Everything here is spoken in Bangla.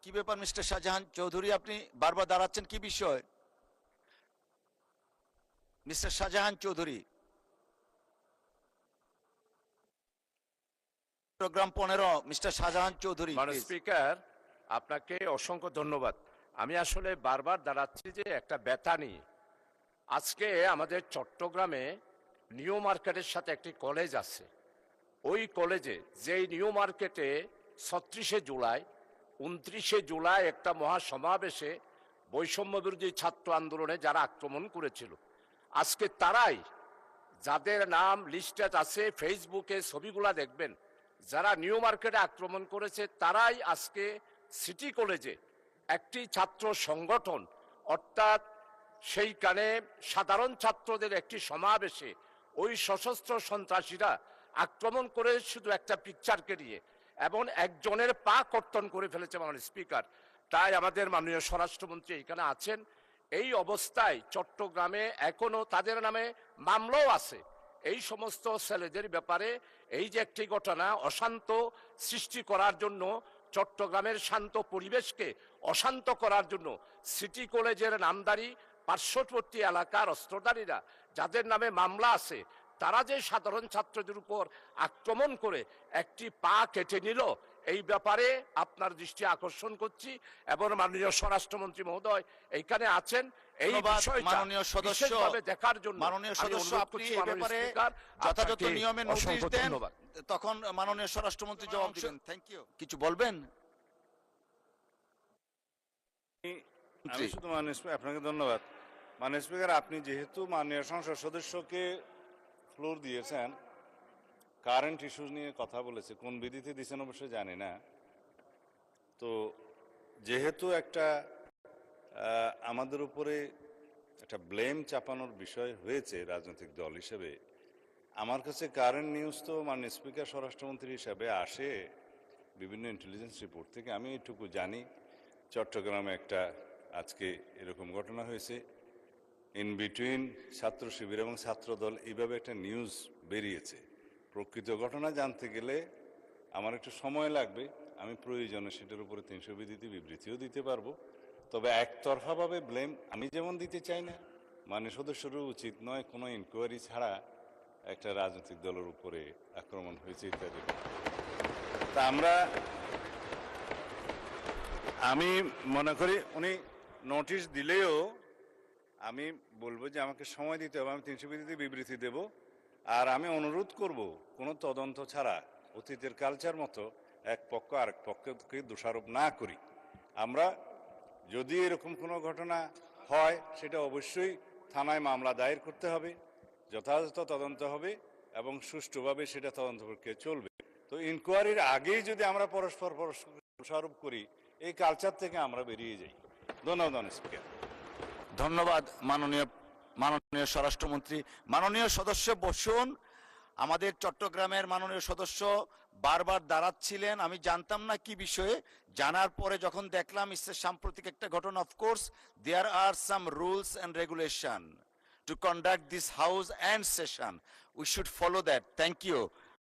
কি ব্যাপার মিস্টার শাহজাহান চৌধুরী, আপনি বারবার দাঁড়াচ্ছেন, কি বিষয়? Mister Shahjahan Chowdhury, program 15, mister Shahjahan Chowdhury. মাননীয় স্পিকার, আপনাকে অসংখ্য ধন্যবাদ। আমি আসলে বারবার দাঁড়াচ্ছি যে একটা ব্যথা নিয়ে। আজকে আমাদের চট্টগ্রামে নিউ মার্কেটের সাথে একটি কলেজ আছে। ওই কলেজে যেই নিউ মার্কেটে 36শে জুলাই 29শে জুলাই একটা মহাসমাবেশে বৈষম্য বিরোধী ছাত্র আন্দোলনে যারা আক্রমণ করেছিল, আজকে তারাই, যাদের নাম লিস্টেড আছে, ফেসবুকে ছবিগুলা দেখবেন, যারা নিউ মার্কেটে আক্রমণ করেছে তারাই আজকে সিটি কলেজে একটি ছাত্র সংগঠন, অর্থাৎ সেইখানে সাধারণ ছাত্রদের একটি সমাবেশে ওই সশস্ত্র সন্ত্রাসীরা আক্রমণ করে শুধু একটা পিকচারকে নিয়ে, এবং একজনের পা কর্তন করে ফেলেছে মাননীয় স্পিকার। তাই আমাদের মাননীয় স্বরাষ্ট্রমন্ত্রী এখানে আছেন। এই অবস্থায় চট্টগ্রামে এখনো তাদের নামে মামলাও আছে। এই সমস্ত ছেলেদের ব্যাপারে এই যে একটি ঘটনা অশান্ত সৃষ্টি করার জন্য, চট্টগ্রামের শান্ত পরিবেশকে অশান্ত করার জন্য সিটি কলেজের নামদারি পার্শ্ববর্তী এলাকার অস্ত্রধারীরা যাদের নামে মামলা আছে, তারা যে সাধারণ ছাত্রদের উপর আক্রমণ করে একটি পা কেটে নিল, এই ব্যাপারে আপনার দৃষ্টি আকর্ষণ করছি। এবং মাননীয় স্বরাষ্ট্রমন্ত্রী মহোদয় এইখানে আছেন, এই বিষয়টা মাননীয় সদস্য বিশেষভাবে দেখার জন্য মাননীয় সদস্য আপনি এই মাননীয় ব্যাপারে স্পিকার, যথাযথ আপনাকে নিয়মে নোটিশ অসংখ্য দেন, ধন্যবাদ। তখন মাননীয় স্বরাষ্ট্রমন্ত্রী জবাব দিবেন। Thank you. কিছু বলবেন? আমি শুধু আপনাকে ধন্যবাদ। মাননীয় স্পিকার, আপনি যেহেতু মাননীয় সংসদ সদস্যকে ফ্লোর দিয়েছেন, কারেন্ট ইস্যুজ নিয়ে কথা বলেছে, কোন বিধিতে দিয়েছেন অবশ্যই জানি না। তো যেহেতু একটা আমাদের উপরে একটা ব্লেম চাপানোর বিষয় হয়েছে রাজনৈতিক দল হিসেবে, আমার কাছে কারেন্ট নিউজ তো মাননীয় স্পিকার স্বরাষ্ট্রমন্ত্রী হিসাবে আসে বিভিন্ন ইন্টেলিজেন্স রিপোর্ট থেকে। আমি এটুকু জানি চট্টগ্রামে একটা আজকে এরকম ঘটনা হয়েছে, ইন বিটুইন ছাত্র শিবির এবং ছাত্রদল, এইভাবে একটা নিউজ বেরিয়েছে। প্রকৃত ঘটনা জানতে গেলে আমার একটু সময় লাগবে। আমি প্রয়োজনে সেটার উপরে 300 বিধিতে বিবৃতিও দিতে পারবো। তবে একতরফাভাবে ব্লেম আমি যেমন দিতে চাই না, মানে সদস্যরও উচিত নয় কোনো ইনকোয়ারি ছাড়া একটা রাজনৈতিক দলের উপরে আক্রমণ হয়েছে ইত্যাদি। তা আমি মনে করি উনি নোটিশ দিলেও আমি বলবো যে আমাকে সময় দিতে হবে, আমি 300 বিধিতে বিবৃতি দেব। আর আমি অনুরোধ করব কোনো তদন্ত ছাড়া অতীতের কালচার মতো এক পক্ষ আরেক পক্ষকে দোষারোপ না করি। আমরা যদি এরকম কোনো ঘটনা হয় সেটা অবশ্যই থানায় মামলা দায়ের করতে হবে, যথাযথ তদন্ত হবে এবং সুষ্ঠুভাবে সেটা তদন্ত প্রক্রিয়া চলবে। তো ইনকোয়ারির আগেই যদি আমরা পরস্পর দোষারোপ করি, এই কালচার থেকে আমরা বেরিয়ে যাই। ধন্যবাদ স্পিকার। ধন্যবাদ মাননীয় স্বরাষ্ট্রমন্ত্রী। মাননীয় সদস্য বসুন। আমাদের চট্টগ্রামের মাননীয় সদস্য বারবার দাঁড়াচ্ছিলেন, আমি জানতাম না কি বিষয়ে। জানার পরে যখন দেখলাম সাম্প্রতিক একটা ঘটনা, of course there are some rules and regulation to conduct this house and session, we should follow that. Thank you.